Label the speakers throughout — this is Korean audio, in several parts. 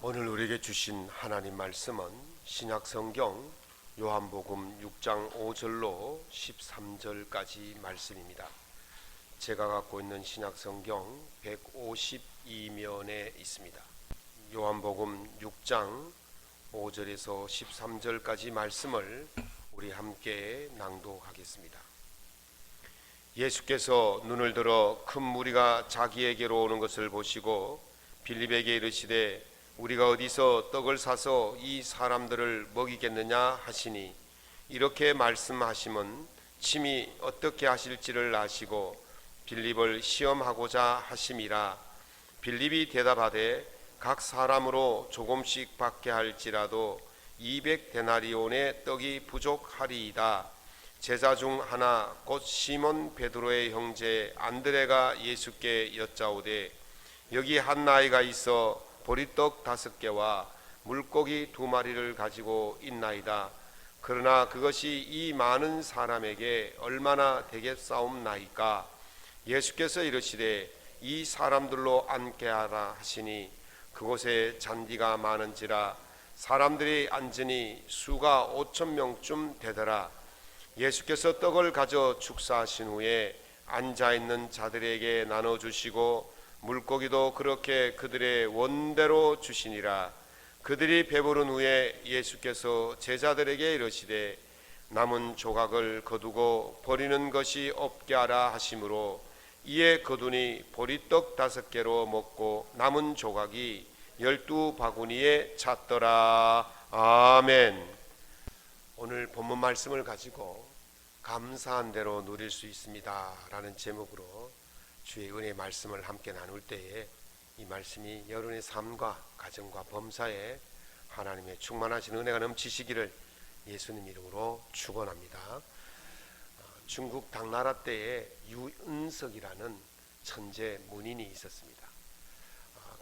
Speaker 1: 오늘 우리에게 주신 하나님 말씀은 신약성경 요한복음 6장 5절로 13절까지 말씀입니다. 제가 갖고 있는 신약성경 152면에 있습니다. 요한복음 6장 5절에서 13절까지 말씀을 우리 함께 낭독하겠습니다. 예수께서 눈을 들어 큰 무리가 자기에게로 오는 것을 보시고 빌립에게 이르시되 우리가 어디서 떡을 사서 이 사람들을 먹이겠느냐 하시니, 이렇게 말씀하심은 친히 어떻게 하실지를 아시고 빌립을 시험하고자 하심이라. 빌립이 대답하되 각 사람으로 조금씩 받게 할지라도 200데나리온의 떡이 부족하리이다. 제자 중 하나 곧 시몬 베드로의 형제 안드레가 예수께 여짜오되 여기 한 나이가 있어 보리떡 5개와 물고기 2마리를 가지고 있나이다. 그러나 그것이 이 많은 사람에게 얼마나 되겠사옵나이까? 예수께서 이르시되 이 사람들로 앉게 하라 하시니, 그곳에 잔디가 많은지라 사람들이 앉으니 수가 5,000명쯤 되더라. 예수께서 떡을 가져 축사하신 후에 앉아있는 자들에게 나눠주시고 물고기도 그렇게 그들의 원대로 주시니라. 그들이 배부른 후에 예수께서 제자들에게 이르시되 남은 조각을 거두고 버리는 것이 없게 하라 하시므로 이에 거두니 보리떡 5개로 먹고 남은 조각이 12바구니에 찼더라. 아멘. 오늘 본문 말씀을 가지고 감사한 대로 누릴 수 있습니다 라는 제목으로 주의 은혜의 말씀을 함께 나눌 때에 이 말씀이 여러분의 삶과 가정과 범사에 하나님의 충만하신 은혜가 넘치시기를 예수님 이름으로 축원합니다. 중국 당나라 때에 유은석이라는 천재 문인이 있었습니다.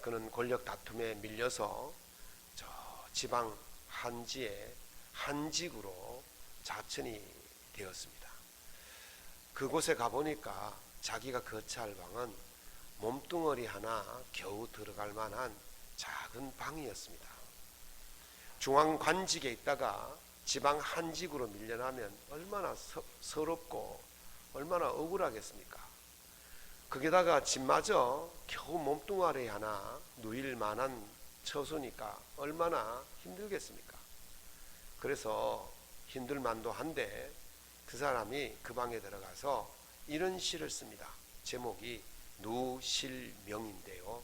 Speaker 1: 그는 권력 다툼에 밀려서 저 지방 한지에 한직으로 자천이 되었습니다. 그곳에 가보니까 자기가 거처할 방은 몸뚱어리 하나 겨우 들어갈 만한 작은 방이었습니다. 중앙관직에 있다가 지방 한직으로 밀려나면 얼마나 서럽고 얼마나 억울하겠습니까? 거기다가 집마저 겨우 몸뚱아리 하나 누일 만한 처소니까 얼마나 힘들겠습니까? 그래서 힘들만도 한데 그 사람이 그 방에 들어가서 이런 시를 씁니다. 제목이 누실명인데요.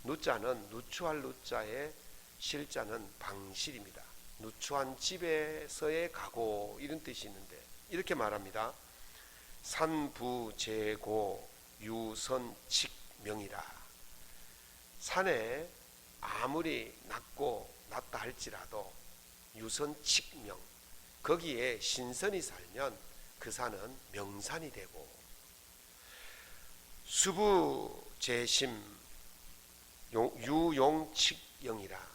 Speaker 1: 누자는 누추할 누자에 실자는 방실입니다. 누추한 집에서의 가고 이런 뜻이 있는데 이렇게 말합니다. 산부제고 유선칙명이라. 산에 아무리 낮다 할지라도 유선칙명, 거기에 신선이 살면 그 산은 명산이 되고, 수부제심 유용칙영이라.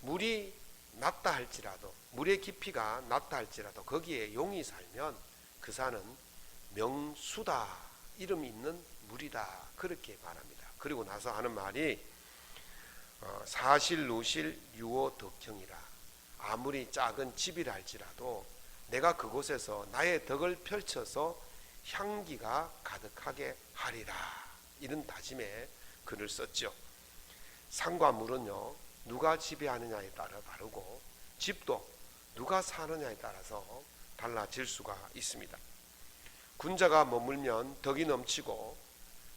Speaker 1: 물이 낮다 할지라도, 물의 깊이가 낮다 할지라도 거기에 용이 살면 그 산은 명수다, 이름 있는 물이다, 그렇게 말합니다. 그리고 나서 하는 말이 사실루실 유오덕형이라. 아무리 작은 집이라 할지라도 내가 그곳에서 나의 덕을 펼쳐서 향기가 가득하게 하리라, 이런 다짐에 글을 썼죠. 산과 물은요 누가 지배하느냐에 따라 다르고 집도 누가 사느냐에 따라서 달라질 수가 있습니다. 군자가 머물면 덕이 넘치고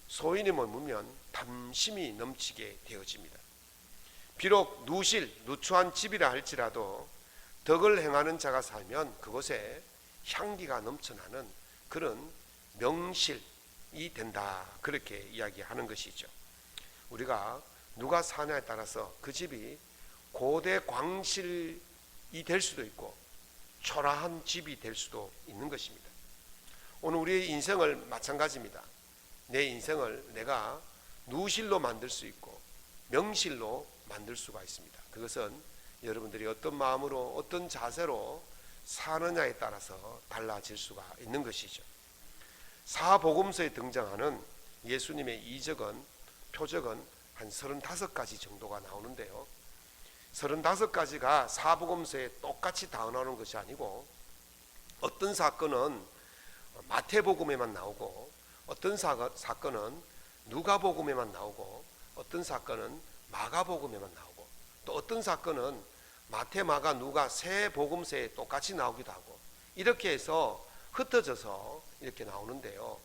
Speaker 1: 소인이 머물면 탐심이 넘치게 되어집니다. 비록 누추한 집이라 할지라도 덕을 행하는 자가 살면 그곳에 향기가 넘쳐나는 그런 명실이 된다, 그렇게 이야기하는 것이죠. 우리가 누가 사냐에 따라서 그 집이 고대 광실이 될 수도 있고 초라한 집이 될 수도 있는 것입니다. 오늘 우리의 인생을 마찬가지입니다. 내 인생을 내가 누실로 만들 수 있고 명실로 만들 수가 있습니다. 그것은 여러분들이 어떤 마음으로 어떤 자세로 사느냐에 따라서 달라질 수가 있는 것이죠. 사복음서에 등장하는 예수님의 이적은, 표적은 한 35가지 정도가 나오는데요. 35가지가 사복음서에 똑같이 다 나오는 것이 아니고 어떤 사건은 마태복음에만 나오고 어떤 사건은 누가복음에만 나오고 어떤 사건은 마가복음에만 나오고 또 어떤 사건은 마태, 마가, 누가 세 복음서에 똑같이 나오기도 하고 이렇게 해서 흩어져서 이렇게 나오는데요.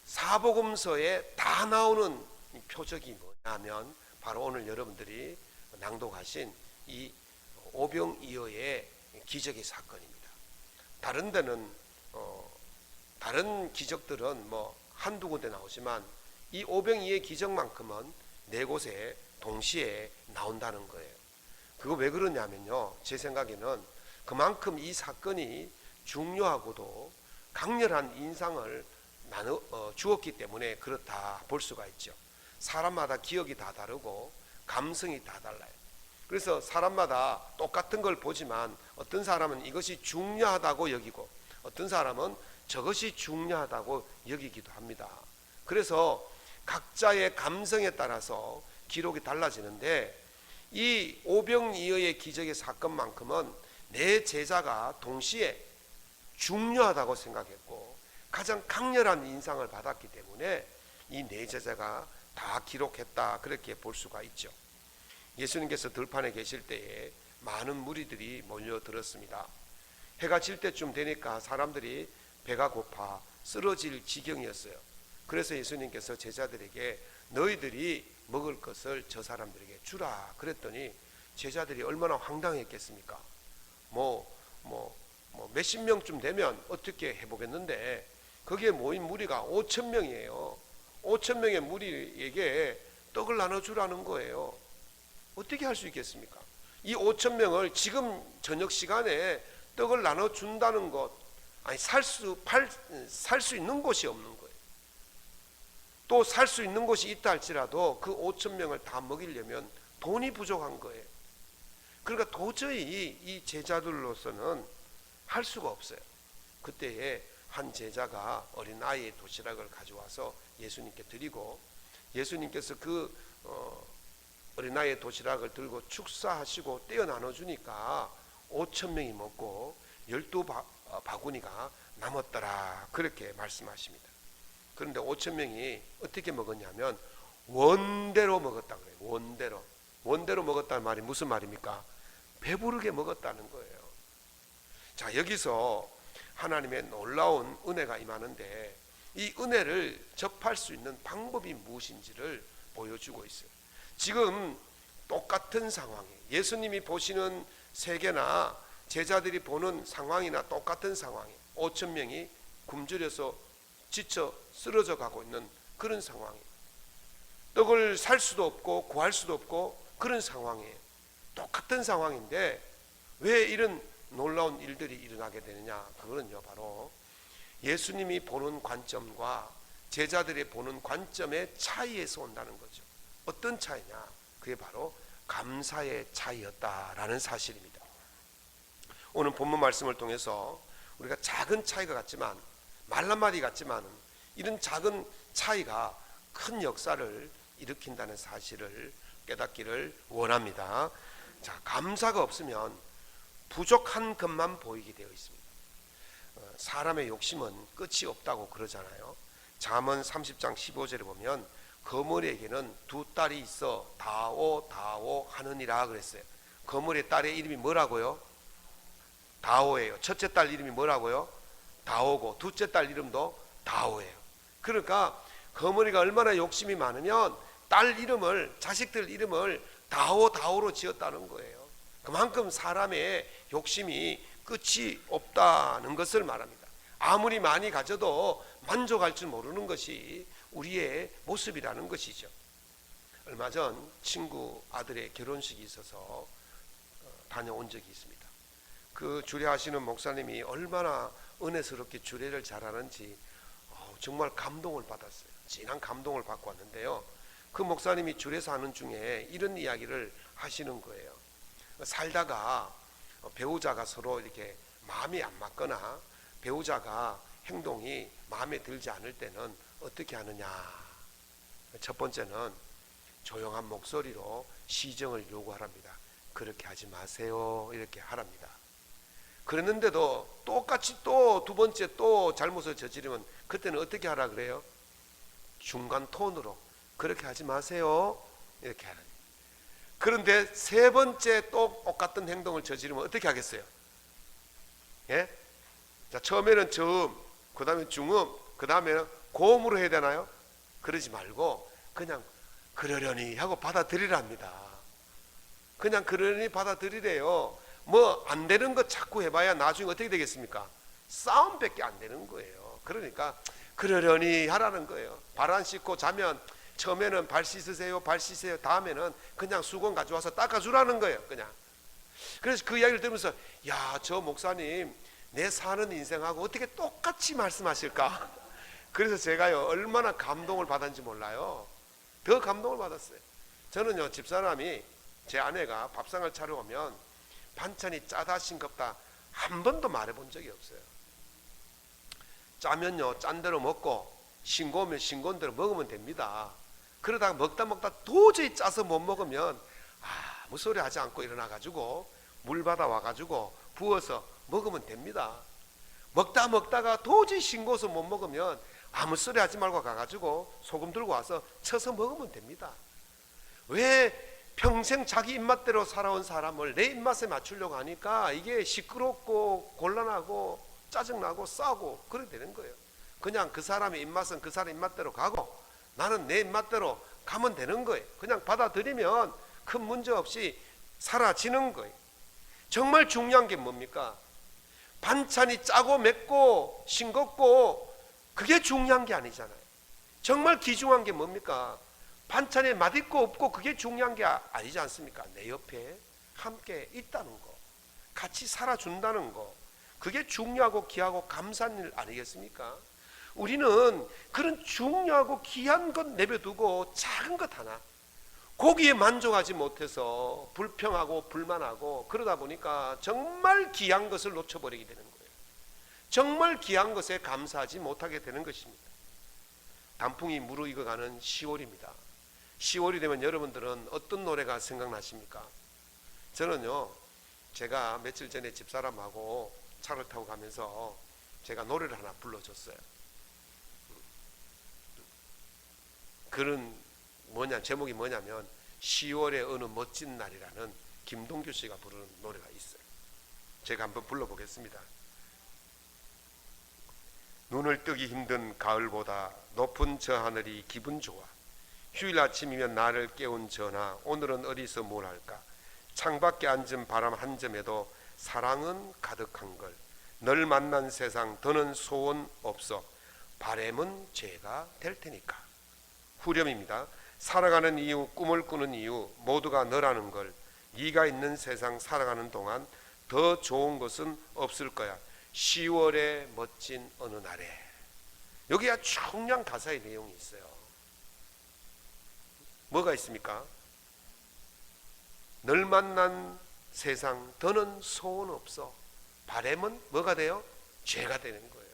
Speaker 1: 사복음서에 다 나오는 표적이 뭐냐면 바로 오늘 여러분들이 낭독하신 이 오병이어의 기적의 사건입니다. 다른 데는 다른 기적들은 뭐 한두 군데 나오지만 이 오병이어의 기적만큼은 네 곳에 동시에 나온다는 거예요. 그거 왜 그러냐면요, 제 생각에는 그만큼 이 사건이 중요하고도 강렬한 인상을 주었기 때문에 그렇다 볼 수가 있죠. 사람마다 기억이 다 다르고 감성이 다 달라요. 그래서 사람마다 똑같은 걸 보지만 어떤 사람은 이것이 중요하다고 여기고 어떤 사람은 저것이 중요하다고 여기기도 합니다. 그래서 각자의 감성에 따라서 기록이 달라지는데 이 오병이어의 기적의 사건만큼은 내 제자가 동시에 중요하다고 생각했고 가장 강렬한 인상을 받았기 때문에 이 네 제자가 다 기록했다, 그렇게 볼 수가 있죠. 예수님께서 들판에 계실 때에 많은 무리들이 몰려들었습니다. 해가 질 때쯤 되니까 사람들이 배가 고파 쓰러질 지경이었어요. 그래서 예수님께서 제자들에게 너희들이 먹을 것을 저 사람들에게 주라 그랬더니 제자들이 얼마나 황당했겠습니까? 몇십 명쯤 되면 어떻게 해보겠는데 거기에 모인 무리가 5천 명이에요. 5천 명의 무리에게 떡을 나눠주라는 거예요. 어떻게 할 수 있겠습니까? 이 5천 명을 지금 저녁 시간에 떡을 나눠준다는 것, 아니 살 수 있는 곳이 없는 거예요. 또 살 수 있는 곳이 있다 할지라도 그 5천 명을 다 먹이려면 돈이 부족한 거예요. 그러니까 도저히 이 제자들로서는 할 수가 없어요. 그때에 한 제자가 어린아이의 도시락을 가져와서 예수님께 드리고 예수님께서 그 어린아이의 도시락을 들고 축사하시고 떼어 나눠주니까 5천 명이 먹고 12바구니가 남았더라, 그렇게 말씀하십니다. 그런데 5천 명이 어떻게 먹었냐면 원대로 먹었다 그래요. 원대로 먹었다는 말이 무슨 말입니까? 배부르게 먹었다는 거예요. 자, 여기서 하나님의 놀라운 은혜가 임하는데 이 은혜를 접할 수 있는 방법이 무엇인지를 보여주고 있어요. 지금 똑같은 상황에 예수님이 보시는 세계나 제자들이 보는 상황이나 똑같은 상황에 5천 명이 굶주려서 지쳐 쓰러져 가고 있는 그런 상황이에요. 떡을 살 수도 없고 구할 수도 없고 그런 상황이에요. 똑같은 상황인데 왜 이런 놀라운 일들이 일어나게 되느냐? 그거는요, 바로 예수님이 보는 관점과 제자들이 보는 관점의 차이에서 온다는 거죠. 어떤 차이냐? 그게 바로 감사의 차이였다라는 사실입니다. 오늘 본문 말씀을 통해서 우리가 작은 차이가 같지만 말 한마디 같지만 이런 작은 차이가 큰 역사를 일으킨다는 사실을 깨닫기를 원합니다. 자, 감사가 없으면 부족한 것만 보이게 되어 있습니다. 사람의 욕심은 끝이 없다고 그러잖아요. 잠언 30장 15절에 보면 거머리에게는 두 딸이 있어 다오 하느니라 그랬어요. 거머리의 딸의 이름이 뭐라고요? 다오예요. 첫째 딸 이름이 뭐라고요? 다오고 둘째 딸 이름도 다오예요. 그러니까 거머리가 얼마나 욕심이 많으면 딸 이름을, 자식들 이름을 다오로 지었다는 거예요. 그만큼 사람의 욕심이 끝이 없다는 것을 말합니다. 아무리 많이 가져도 만족할 줄 모르는 것이 우리의 모습이라는 것이죠. 얼마 전 친구 아들의 결혼식이 있어서 다녀온 적이 있습니다. 그 주례하시는 목사님이 얼마나 은혜스럽게 주례를 잘하는지 정말 감동을 받았어요. 진한 감동을 받고 왔는데요. 그 목사님이 주례사 하는 중에 이런 이야기를 하시는 거예요. 살다가 배우자가 서로 이렇게 마음이 안 맞거나 배우자가 행동이 마음에 들지 않을 때는 어떻게 하느냐? 첫 번째는 조용한 목소리로 시정을 요구하랍니다. 그렇게 하지 마세요. 이렇게 하랍니다. 그랬는데도 똑같이 또 두 번째 또 잘못을 저지르면 그때는 어떻게 하라 그래요? 중간 톤으로 그렇게 하지 마세요. 이렇게 하라. 그런데 세 번째 또 똑같은 행동을 저지르면 어떻게 하겠어요? 예? 자, 처음에는 저음, 그 다음에 중음, 그 다음에는 고음으로 해야 되나요? 그러지 말고 그냥 그러려니 하고 받아들이랍니다. 그냥 그러려니 받아들이래요. 뭐 안 되는 거 자꾸 해봐야 나중에 어떻게 되겠습니까? 싸움밖에 안 되는 거예요. 그러니까 그러려니 하라는 거예요. 발 안 씻고 자면 처음에는 발 씻으세요, 발 씻으세요. 다음에는 그냥 수건 가져와서 닦아주라는 거예요. 그냥. 그래서 그 이야기를 들으면서 야, 저 목사님 내 사는 인생하고 어떻게 똑같이 말씀하실까? 그래서 제가요 얼마나 감동을 받았는지 몰라요. 더 감동을 받았어요. 저는요 집사람이 제 아내가 밥상을 차려오면 반찬이 짜다 싱겁다 한 번도 말해본 적이 없어요. 짜면요 짠 대로 먹고 싱거우면 싱거운 대로 먹으면 됩니다. 그러다가 먹다 도저히 짜서 못 먹으면 아무 소리 하지 않고 일어나가지고 물 받아 와가지고 부어서 먹으면 됩니다. 먹다가 도저히 싱거워서 못 먹으면 아무 소리 하지 말고 가가지고 소금 들고 와서 쳐서 먹으면 됩니다. 왜 평생 자기 입맛대로 살아온 사람을 내 입맛에 맞추려고 하니까 이게 시끄럽고 곤란하고 짜증나고 싸우고 그렇게 되는 거예요. 그냥 그 사람의 입맛은 그 사람 입맛대로 가고 나는 내 입맛대로 가면 되는 거예요. 그냥 받아들이면 큰 문제 없이 사라지는 거예요. 정말 중요한 게 뭡니까? 반찬이 짜고 맵고 싱겁고 그게 중요한 게 아니잖아요. 정말 귀중한 게 뭡니까? 반찬에 맛있고 없고 그게 중요한 게 아니지 않습니까? 내 옆에 함께 있다는 거, 같이 살아준다는 거, 그게 중요하고 귀하고 감사한 일 아니겠습니까? 우리는 그런 중요하고 귀한 것 내버려두고 작은 것 하나 거기에 만족하지 못해서 불평하고 불만하고 그러다 보니까 정말 귀한 것을 놓쳐버리게 되는 거예요. 정말 귀한 것에 감사하지 못하게 되는 것입니다. 단풍이 무르익어가는 10월입니다. 10월이 되면 여러분들은 어떤 노래가 생각나십니까? 저는요 제가 며칠 전에 집사람하고 차를 타고 가면서 제가 노래를 하나 불러줬어요. 그런 제목이 뭐냐면 10월의 어느 멋진 날이라는 김동규 씨가 부르는 노래가 있어요. 제가 한번 불러보겠습니다. 눈을 뜨기 힘든 가을보다 높은 저 하늘이 기분 좋아. 휴일 아침이면 나를 깨운 전하, 오늘은 어디서 뭘 할까? 창밖에 앉은 바람 한 점에도 사랑은 가득한걸. 널 만난 세상 더는 소원 없어. 바램은 죄가 될 테니까. 후렴입니다. 살아가는 이유, 꿈을 꾸는 이유 모두가 너라는 걸. 네가 있는 세상 살아가는 동안 더 좋은 것은 없을 거야. 10월의 멋진 어느 날에. 여기가 중요한 가사의 내용이 있어요. 뭐가 있습니까? 널 만난 세상 더는 소원 없어. 바램은 뭐가 돼요? 죄가 되는 거예요.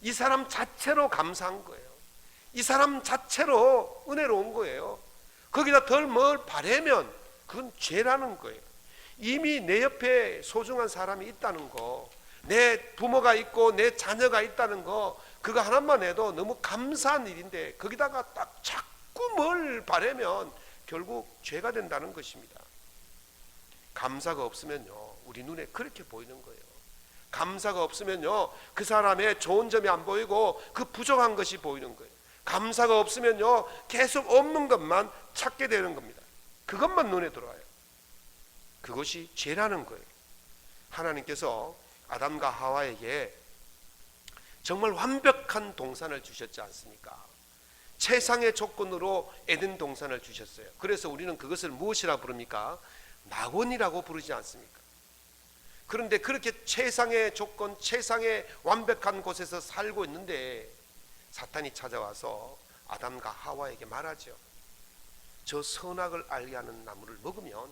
Speaker 1: 이 사람 자체로 감사한 거예요. 이 사람 자체로 은혜로운 거예요. 거기다 덜 뭘 바라면 그건 죄라는 거예요. 이미 내 옆에 소중한 사람이 있다는 거, 내 부모가 있고 내 자녀가 있다는 거, 그거 하나만 해도 너무 감사한 일인데 거기다가 딱 자꾸 뭘 바라면 결국 죄가 된다는 것입니다. 감사가 없으면요 우리 눈에 그렇게 보이는 거예요. 감사가 없으면요 그 사람의 좋은 점이 안 보이고 그 부족한 것이 보이는 거예요. 감사가 없으면요 계속 없는 것만 찾게 되는 겁니다. 그것만 눈에 들어와요. 그것이 죄라는 거예요. 하나님께서 아담과 하와에게 정말 완벽한 동산을 주셨지 않습니까? 최상의 조건으로 에덴 동산을 주셨어요. 그래서 우리는 그것을 무엇이라 부릅니까? 낙원이라고 부르지 않습니까? 그런데 그렇게 최상의 조건, 최상의 완벽한 곳에서 살고 있는데 사탄이 찾아와서 아담과 하와에게 말하죠. 저 선악을 알게 하는 나무를 먹으면,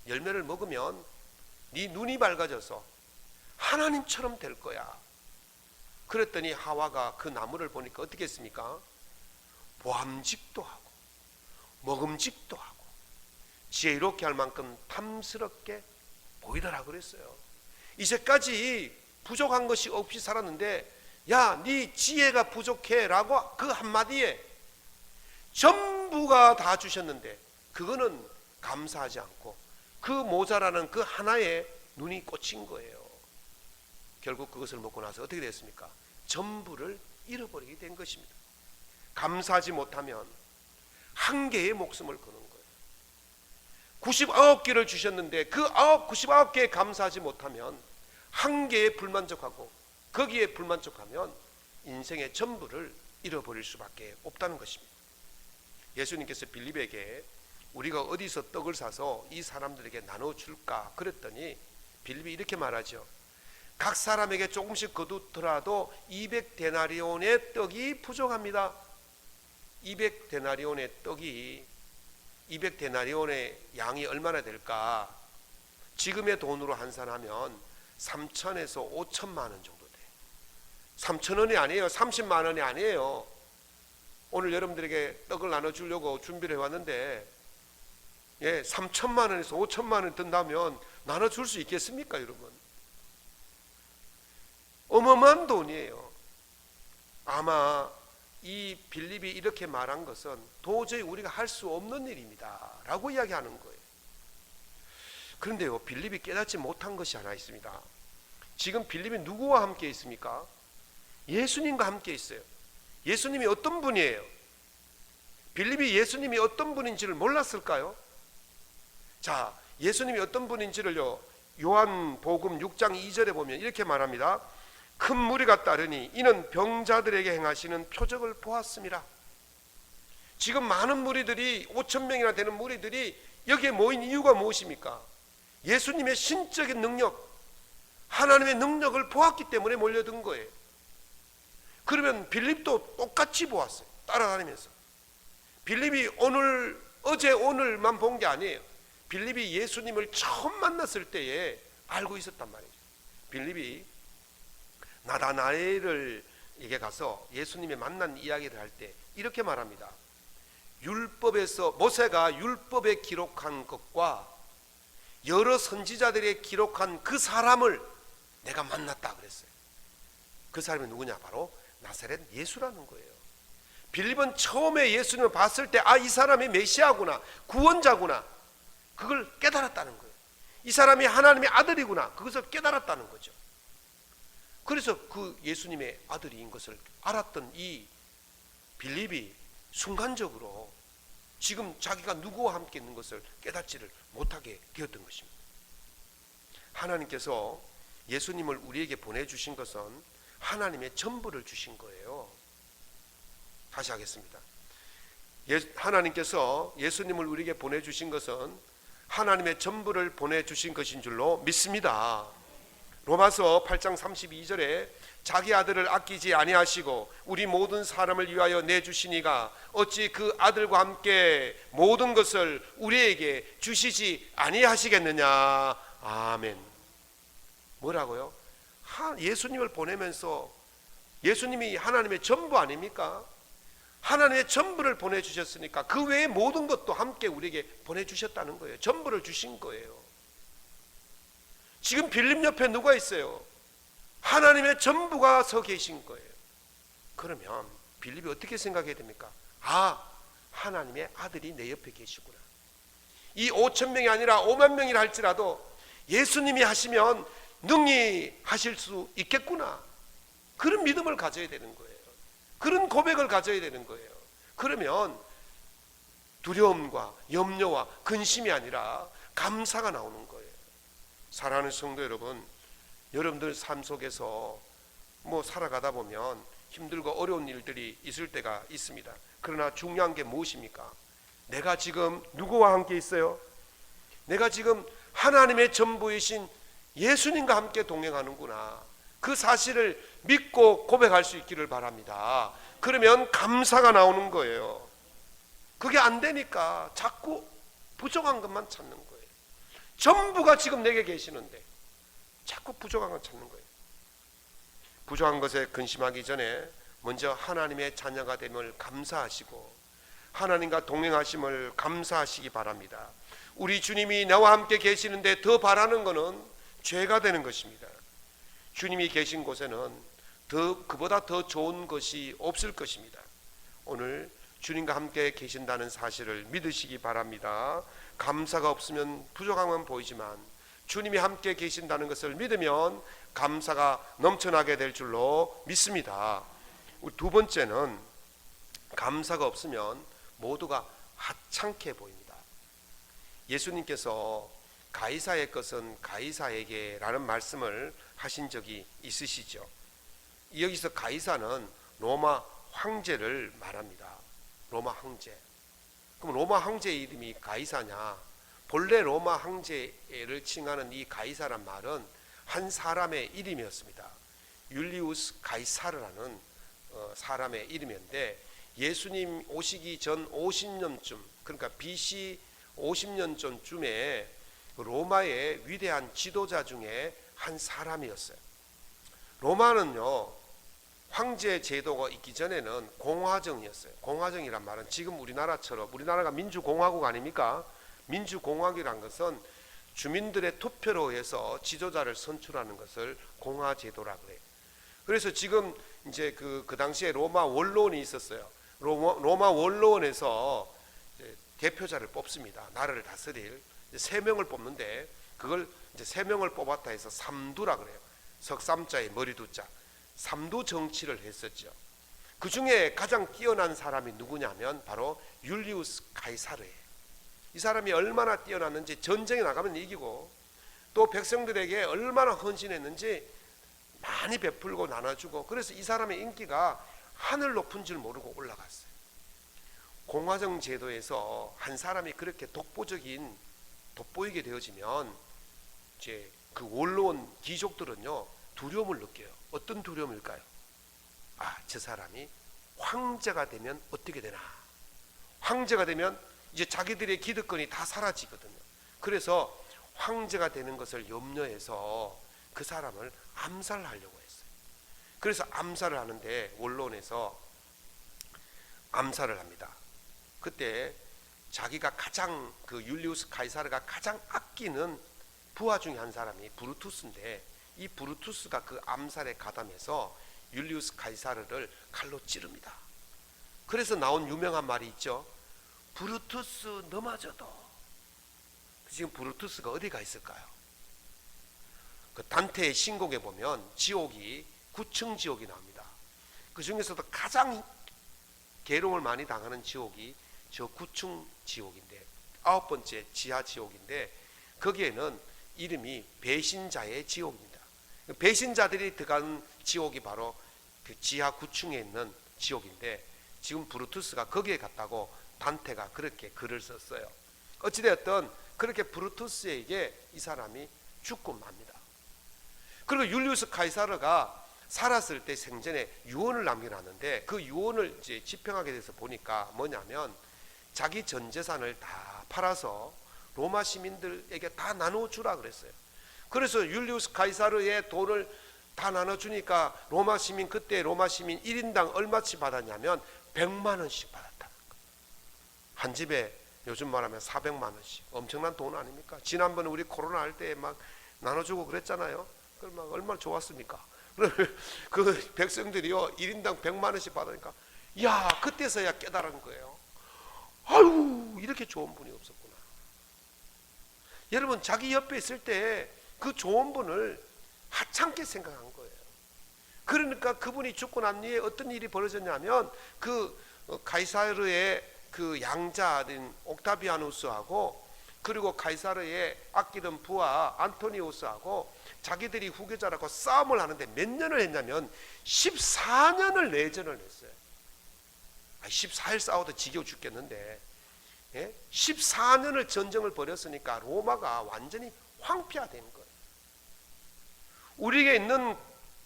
Speaker 1: 열매를 먹으면 네 눈이 밝아져서 하나님처럼 될 거야. 그랬더니 하와가 그 나무를 보니까 어떻게 했습니까? 보암직도 하고 먹음직도 하고 지혜롭게 할 만큼 탐스럽게 보이더라 그랬어요. 이제까지 부족한 것이 없이 살았는데 야, 네 지혜가 부족해 라고 그 한마디에 전부가 다 주셨는데 그거는 감사하지 않고 그 모자라는 그 하나에 눈이 꽂힌 거예요. 결국 그것을 먹고 나서 어떻게 됐습니까? 전부를 잃어버리게 된 것입니다. 감사하지 못하면 한 개의 목숨을 거는 거예요. 99개를 주셨는데 그 99개에 감사하지 못하면 한 개에 불만족하고 거기에 불만족하면 인생의 전부를 잃어버릴 수밖에 없다는 것입니다. 예수님께서 빌립에게 우리가 어디서 떡을 사서 이 사람들에게 나눠줄까 그랬더니 빌립이 이렇게 말하죠. 각 사람에게 조금씩 거두더라도 200데나리온의 떡이 부족합니다. 200데나리온의 떡이 200데나리온의 양이 얼마나 될까? 지금의 돈으로 환산하면 3천에서 5천만 원 정도 돼. 3천 원이 아니에요. 30만 원이 아니에요. 오늘 여러분들에게 떡을 나눠주려고 준비를 해왔는데 3천만 원에서 5천만 원 든다면 나눠줄 수 있겠습니까, 여러분? 어마어마한 돈이에요. 아마 이 빌립이 이렇게 말한 것은 도저히 우리가 할 수 없는 일입니다 라고 이야기하는 거예요. 그런데요, 빌립이 깨닫지 못한 것이 하나 있습니다. 지금 빌립이 누구와 함께 있습니까? 예수님과 함께 있어요. 예수님이 어떤 분이에요? 빌립이 예수님이 어떤 분인지를 몰랐을까요? 자, 예수님이 어떤 분인지를요, 요한복음 6장 2절에 보면 이렇게 말합니다. 큰 무리가 따르니 이는 병자들에게 행하시는 표적을 보았습니다. 지금 많은 무리들이 5,000명이나 되는 무리들이 여기에 모인 이유가 무엇입니까? 예수님의 신적인 능력, 하나님의 능력을 보았기 때문에 몰려든 거예요. 그러면 빌립도 똑같이 보았어요. 따라다니면서. 빌립이 어제 오늘만 본 게 아니에요. 빌립이 예수님을 처음 만났을 때에 알고 있었단 말이죠. 빌립이 나다나엘에게 가서 예수님의 만난 이야기를 할 때 이렇게 말합니다. 율법에서 모세가 율법에 기록한 것과 여러 선지자들이 기록한 그 사람을 내가 만났다 그랬어요. 그 사람이 누구냐? 바로 나사렛 예수라는 거예요. 빌립은 처음에 예수님을 봤을 때 이 사람이 메시아구나, 구원자구나, 그걸 깨달았다는 거예요. 이 사람이 하나님의 아들이구나, 그것을 깨달았다는 거죠. 그래서 그 예수님의 아들인 것을 알았던 이 빌립이 순간적으로 지금 자기가 누구와 함께 있는 것을 깨닫지를 못하게 되었던 것입니다. 하나님께서 예수님을 우리에게 보내주신 것은 하나님의 전부를 주신 거예요. 다시 하겠습니다. 하나님께서 예수님을 우리에게 보내주신 것은 하나님의 전부를 보내주신 것인 줄로 믿습니다. 로마서 8장 32절에 자기 아들을 아끼지 아니하시고 우리 모든 사람을 위하여 내주시니가 어찌 그 아들과 함께 모든 것을 우리에게 주시지 아니하시겠느냐. 아멘. 뭐라고요? 예수님을 보내면서 예수님이 하나님의 전부 아닙니까? 하나님의 전부를 보내주셨으니까 그 외의 모든 것도 함께 우리에게 보내주셨다는 거예요. 전부를 주신 거예요. 지금 빌립 옆에 누가 있어요? 하나님의 전부가 서 계신 거예요. 그러면 빌립이 어떻게 생각해야 됩니까? 하나님의 아들이 내 옆에 계시구나. 이 5,000명이 아니라 5만 명이라 할지라도 예수님이 하시면 능히 하실 수 있겠구나. 그런 믿음을 가져야 되는 거예요. 그런 고백을 가져야 되는 거예요. 그러면 두려움과 염려와 근심이 아니라 감사가 나오는 거예요. 사랑하는 성도 여러분, 여러분들 삶 속에서 살아가다 보면 힘들고 어려운 일들이 있을 때가 있습니다. 그러나 중요한 게 무엇입니까? 내가 지금 누구와 함께 있어요? 내가 지금 하나님의 전부이신 예수님과 함께 동행하는구나. 그 사실을 믿고 고백할 수 있기를 바랍니다. 그러면 감사가 나오는 거예요. 그게 안 되니까 자꾸 부족한 것만 찾는 거예요. 전부가 지금 내게 계시는데 자꾸 부족한 것 찾는 거예요. 부족한 것에 근심하기 전에 먼저 하나님의 자녀가 됨을 감사하시고 하나님과 동행하심을 감사하시기 바랍니다. 우리 주님이 나와 함께 계시는데 더 바라는 것은 죄가 되는 것입니다. 주님이 계신 곳에는 그보다 더 좋은 것이 없을 것입니다. 오늘 주님과 함께 계신다는 사실을 믿으시기 바랍니다. 감사가 없으면 부족함은 보이지만 주님이 함께 계신다는 것을 믿으면 감사가 넘쳐나게 될 줄로 믿습니다. 두 번째는 감사가 없으면 모두가 하찮게 보입니다. 예수님께서 가이사의 것은 가이사에게 라는 말씀을 하신 적이 있으시죠. 여기서 가이사는 로마 황제를 말합니다. 로마 황제. 그럼 로마 황제의 이름이 가이사냐? 본래 로마 황제를 칭하는 이 가이사란 말은 한 사람의 이름이었습니다. 율리우스 가이사르라는 사람의 이름이었는데 예수님 오시기 전 50년쯤, 그러니까 BC 50년 전쯤에 로마의 위대한 지도자 중에 한 사람이었어요. 로마는요, 황제 제도가 있기 전에는 공화정이었어요. 공화정이란 말은 지금 우리나라처럼, 우리나라가 민주공화국 아닙니까? 민주공화국이란 것은 주민들의 투표로 해서 지도자를 선출하는 것을 공화제도라 그래요. 그래서 지금 이제 그 당시에 로마 원로원이 있었어요. 로마 원로원에서 대표자를 뽑습니다. 나라를 다스릴 3명을 뽑는데 그걸 이제 3명을 뽑았다 해서 삼두라 그래요. 석삼자에 머리두자. 삼두 정치를 했었죠. 그 중에 가장 뛰어난 사람이 누구냐면 바로 율리우스 가이사르예요. 이 사람이 얼마나 뛰어났는지 전쟁에 나가면 이기고 또 백성들에게 얼마나 헌신했는지 많이 베풀고 나눠주고, 그래서 이 사람의 인기가 하늘 높은 줄 모르고 올라갔어요. 공화정 제도에서 한 사람이 그렇게 돋보이게 되어지면 이제 그 원로원 귀족들은요 두려움을 느껴요. 어떤 두려움일까요? 저 사람이 황제가 되면 어떻게 되나? 황제가 되면 이제 자기들의 기득권이 다 사라지거든요. 그래서 황제가 되는 것을 염려해서 그 사람을 암살하려고 했어요. 그래서 암살을 하는데 원로원에서 암살을 합니다. 그때 자기가 가장 율리우스 가이사르가 가장 아끼는 부하 중에 한 사람이 브루투스인데 이 브루투스가 그 암살에 가담해서 율리우스 가이사르를 칼로 찌릅니다. 그래서 나온 유명한 말이 있죠. 브루투스 넘어져도. 지금 브루투스가 어디가 있을까요? 그 단테의 신곡에 보면 지옥이 9층 지옥이 나옵니다. 그 중에서도 가장 괴로움을 많이 당하는 지옥이 저 9층 지옥인데 9번째 지하 지옥인데 거기에는 이름이 배신자의 지옥입니다. 배신자들이 들어간 지옥이 바로 그 지하 9층에 있는 지옥인데 지금 브루투스가 거기에 갔다고 단테가 그렇게 글을 썼어요. 어찌되었든 그렇게 브루투스에게 이 사람이 죽고 맙니다. 그리고 율리우스 가이사르가 살았을 때 생전에 유언을 남겨놨는데 그 유언을 이제 집행하게 돼서 보니까 뭐냐면 자기 전 재산을 다 팔아서 로마 시민들에게 다 나눠주라 그랬어요. 그래서 율리우스 가이사르의 돈을 다 나눠주니까 그때 로마 시민 1인당 얼마치 받았냐면 100만 원씩 받았다는 거예요. 한 집에 요즘 말하면 400만 원씩. 엄청난 돈 아닙니까? 지난번에 우리 코로나 할 때 막 나눠주고 그랬잖아요. 그럼 막 얼마나 좋았습니까? 그 백성들이요 1인당 100만 원씩 받으니까 그때서야 깨달은 거예요. 아유, 이렇게 좋은 분이 없었구나. 여러분, 자기 옆에 있을 때 그 좋은 분을 하찮게 생각한 거예요. 그러니까 그분이 죽고 난 뒤에 어떤 일이 벌어졌냐면 그 가이사르의 그 양자인 옥타비아누스하고 그리고 가이사르의 아끼던 부하 안토니우스하고 자기들이 후계자라고 싸움을 하는데 몇 년을 했냐면 14년을 내전을 했어요. 14일 싸워도 지겨워 죽겠는데 14년을 전쟁을 벌였으니까 로마가 완전히 황폐화된 거예요. 우리에게 있는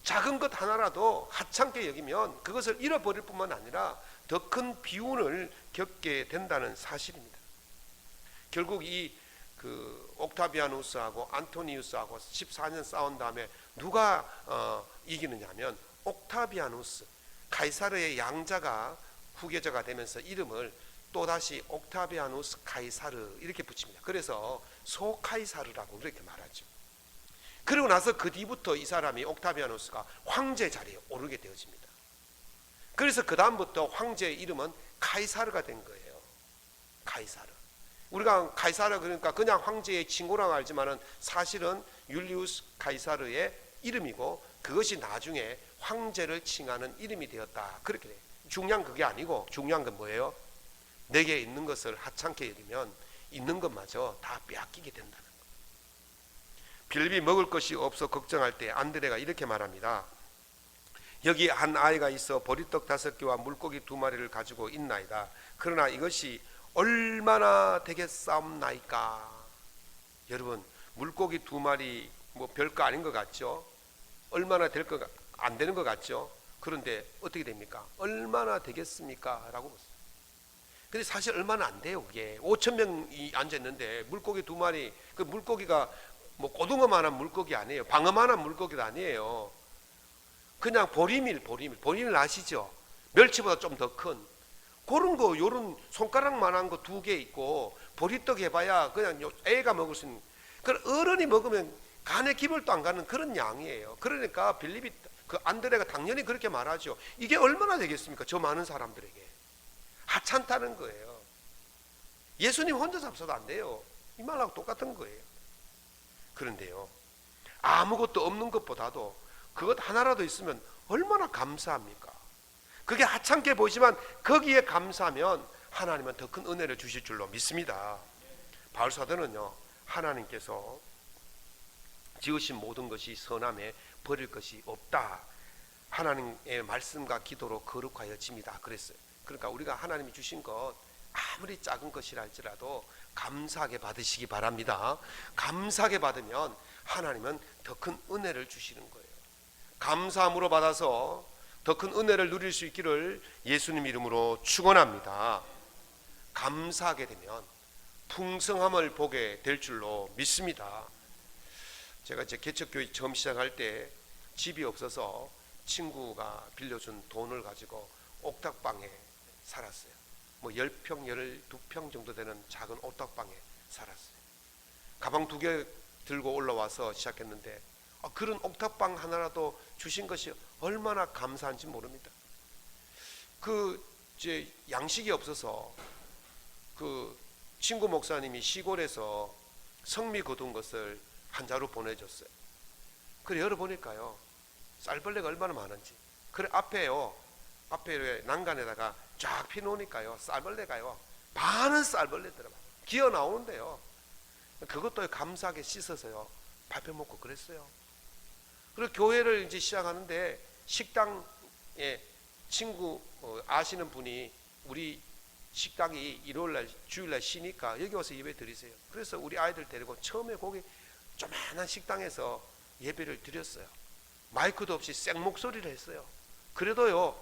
Speaker 1: 작은 것 하나라도 하찮게 여기면 그것을 잃어버릴 뿐만 아니라 더 큰 비운을 겪게 된다는 사실입니다. 결국 이 옥타비아누스하고 안토니우스하고 14년 싸운 다음에 누가 이기느냐 하면 옥타비아누스, 카이사르의 양자가 후계자가 되면서 이름을 또다시 옥타비아누스 카이사르 이렇게 붙입니다. 그래서 소 카이사르라고 그렇게 말하죠. 그리고 나서 그 뒤부터 이 사람이 옥타비아누스가 황제 자리에 오르게 되어집니다. 그래서 그 다음부터 황제의 이름은 카이사르가 된 거예요. 카이사르. 우리가 카이사르 그러니까 그냥 황제의 친구라고 알지만은 사실은 율리우스 카이사르의 이름이고 그것이 나중에 황제를 칭하는 이름이 되었다. 그렇게 돼요. 중요한 그게 아니고 중요한 건 뭐예요? 내게 있는 것을 하찮게 여기면 있는 것마저 다 빼앗기게 된다는 거. 빌립이 먹을 것이 없어 걱정할 때 안드레가 이렇게 말합니다. 여기 한 아이가 있어 보리떡 5개와 물고기 2마리를 가지고 있나이다. 그러나 이것이 얼마나 되겠사옵나이까. 여러분, 물고기 2마리 뭐 별거 아닌 것 같죠? 얼마나 안 되는 것 같죠? 그런데 어떻게 됩니까? 얼마나 되겠습니까? 라고 묻습니다. 근데 사실 얼마나 안 돼요. 그게 5,000명이 앉아있는데 물고기 2마리, 그 물고기가 뭐 고등어만한 물고기 아니에요. 방어만한 물고기도 아니에요. 그냥 보리밀 아시죠? 멸치보다 좀 더 큰 그런 거, 요런 손가락만한 거 2개 있고 보리떡 해봐야 그냥 애가 먹을 수 있는, 그 어른이 먹으면 간에 기별도 안 가는 그런 양이에요. 그러니까 빌립이, 그 안드레가 당연히 그렇게 말하죠. 이게 얼마나 되겠습니까? 저 많은 사람들에게 하찮다는 거예요. 예수님 혼자 잡숴도 안 돼요. 이 말하고 똑같은 거예요. 그런데요, 아무것도 없는 것보다도 그것 하나라도 있으면 얼마나 감사합니까? 그게 하찮게 보이지만 거기에 감사하면 하나님은 더 큰 은혜를 주실 줄로 믿습니다. 바울 사도는요, 하나님께서 지으신 모든 것이 선함에 버릴 것이 없다. 하나님의 말씀과 기도로 거룩하여집니다. 그랬어요. 그러니까 우리가 하나님이 주신 것 아무리 작은 것이라 할지라도 감사하게 받으시기 바랍니다. 감사하게 받으면 하나님은 더 큰 은혜를 주시는 거예요. 감사함으로 받아서 더 큰 은혜를 누릴 수 있기를 예수님 이름으로 축원합니다. 감사하게 되면 풍성함을 보게 될 줄로 믿습니다. 제가 제 개척교회 처음 시작할 때 집이 없어서 친구가 빌려준 돈을 가지고 옥탑방에 살았어요. 뭐 10평, 12평 정도 되는 작은 옥탑방에 살았어요. 가방 2개 들고 올라와서 시작했는데 그런 옥탑방 하나라도 주신 것이 얼마나 감사한지 모릅니다. 이제 양식이 없어서 그 친구 목사님이 시골에서 성미 거둔 것을 한 자루 보내줬어요. 그래 열어보니까요, 쌀벌레가 얼마나 많은지. 그래 앞에 난간에다가 쫙 피놓으니까요, 쌀벌레가요, 많은 쌀벌레들이 기어 나오는데요, 그것도 감사하게 씻어서요 밥 해먹고 그랬어요. 그리고 교회를 이제 시작하는데 식당에 친구 아시는 분이 우리 식당이 일요일날 주일날 쉬니까 여기 와서 예배 드리세요. 그래서 우리 아이들 데리고 처음에 거기 조만한 식당에서 예배를 드렸어요. 마이크도 없이 생 목소리를 했어요. 그래도요,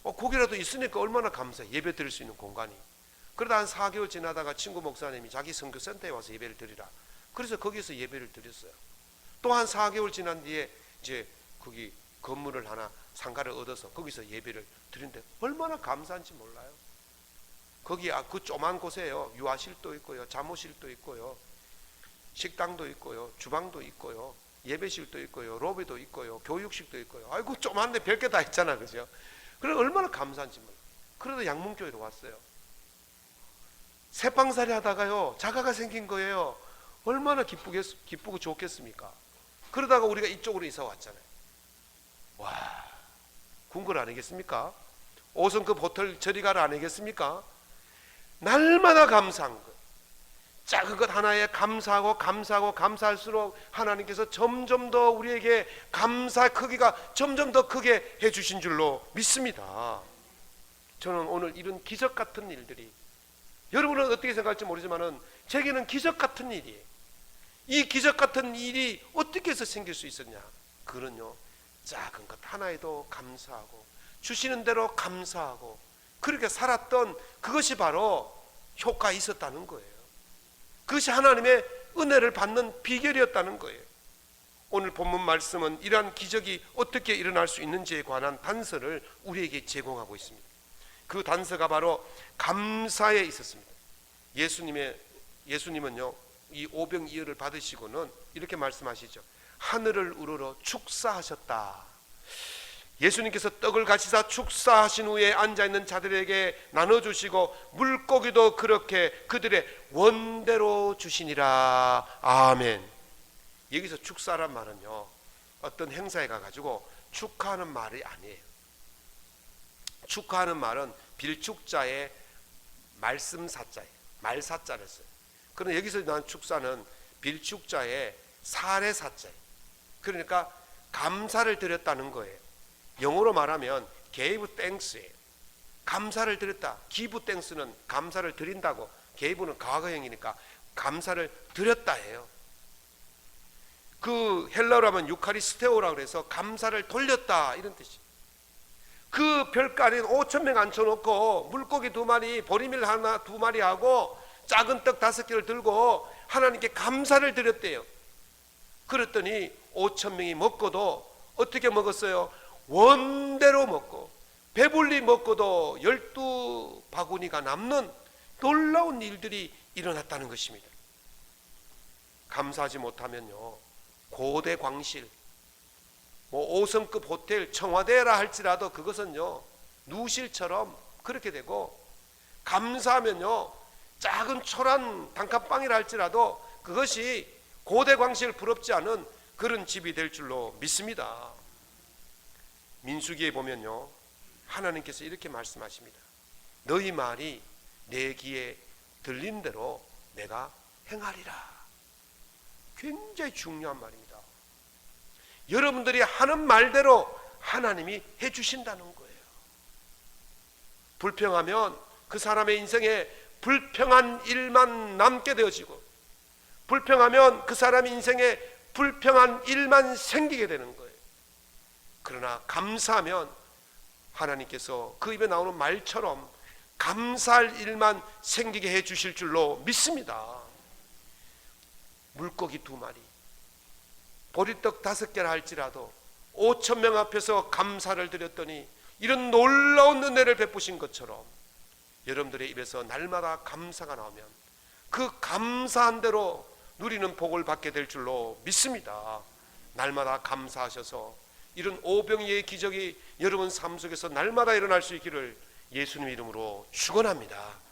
Speaker 1: 거기라도 있으니까 얼마나 감사해. 예배 드릴 수 있는 공간이. 그러다 한 4개월 지나다가 친구 목사님이 자기 선교센터에 와서 예배를 드리라. 그래서 거기서 예배를 드렸어요. 또 한 4개월 지난 뒤에 이제 거기 건물을 하나 상가를 얻어서 거기서 예배를 드리는데 얼마나 감사한지 몰라요. 거기 그 조만 곳에요, 유아실도 있고요, 잠옷실도 있고요, 식당도 있고요, 주방도 있고요, 예배실도 있고요, 로비도 있고요, 교육실도 있고요. 아이고 조만데 별게 다 있잖아, 그죠? 그래 얼마나 감사한지 몰라요. 그래도 양문교회로 왔어요. 새빵살이 하다가요 자가가 생긴 거예요. 얼마나 기쁘고 좋겠습니까? 그러다가 우리가 이쪽으로 이사 왔잖아요. 와, 궁궐 아니겠습니까? 5성급 호텔 저리 가라 아니겠습니까? 날마다 감사한 것, 작은 것 하나에 감사하고 감사할수록 하나님께서 점점 더 우리에게 감사 크기가 점점 더 크게 해주신 줄로 믿습니다. 저는 오늘 이런 기적 같은 일들이, 여러분은 어떻게 생각할지 모르지만은 제게는 기적 같은 일이에요. 이 기적 같은 일이 어떻게 해서 생길 수 있었냐? 그는요, 작은 것 하나에도 감사하고 주시는 대로 감사하고 그렇게 살았던 그것이 바로 효과가 있었다는 거예요. 그것이 하나님의 은혜를 받는 비결이었다는 거예요. 오늘 본문 말씀은 이러한 기적이 어떻게 일어날 수 있는지에 관한 단서를 우리에게 제공하고 있습니다. 그 단서가 바로 감사에 있었습니다. 예수님은요, 이 오병이어를 받으시고는 이렇게 말씀하시죠. 하늘을 우러러 축사하셨다. 예수님께서 떡을 가지사 축사하신 후에 앉아있는 자들에게 나눠주시고 물고기도 그렇게 그들의 원대로 주시니라. 아멘. 여기서 축사란 말은요, 어떤 행사에 가가지고 축하하는 말이 아니에요. 축하하는 말은 빌축자의 말씀사자예요. 말사자를 써요. 그러나 여기서 나온 축사는 빌축자의 사례사자예요. 그러니까 감사를 드렸다는 거예요. 영어로 말하면 gave thanks예요. 감사를 드렸다. give thanks는 감사를 드린다고, gave는 과거형이니까 감사를 드렸다예요. 그 헬라어로 하면 유카리스테오라고 그래서 감사를 돌렸다 이런 뜻이에요. 그 별가리는 5,000명 앉혀놓고 물고기 2마리, 보리밀 하나 2마리 하고 작은 떡 5개를 들고 하나님께 감사를 드렸대요. 그랬더니 5,000명이 먹고도 어떻게 먹었어요? 원대로 먹고 배불리 먹고도 12바구니가 남는 놀라운 일들이 일어났다는 것입니다. 감사하지 못하면요, 고대 광실, 5성급 호텔, 청와대라 할지라도 그것은요 누실처럼 그렇게 되고, 감사하면요 작은 초란 단칸방이라 할지라도 그것이 고대 광실 부럽지 않은 그런 집이 될 줄로 믿습니다. 민수기에 보면요, 하나님께서 이렇게 말씀하십니다. 너희 말이 내 귀에 들린 대로 내가 행하리라. 굉장히 중요한 말입니다. 여러분들이 하는 말대로 하나님이 해주신다는 거예요. 불평하면 그 사람의 인생에 불평한 일만 남게 되어지고, 불평하면 그 사람의 인생에 불평한 일만 생기게 되는 거예요. 그러나 감사하면 하나님께서 그 입에 나오는 말처럼 감사할 일만 생기게 해 주실 줄로 믿습니다. 물고기 2마리, 보리떡 5개라 할지라도 5,000명 앞에서 감사를 드렸더니 이런 놀라운 은혜를 베푸신 것처럼 여러분들의 입에서 날마다 감사가 나오면 그 감사한 대로 누리는 복을 받게 될 줄로 믿습니다. 날마다 감사하셔서 이런 오병이의 기적이 여러분 삶 속에서 날마다 일어날 수 있기를 예수님 이름으로 축원합니다.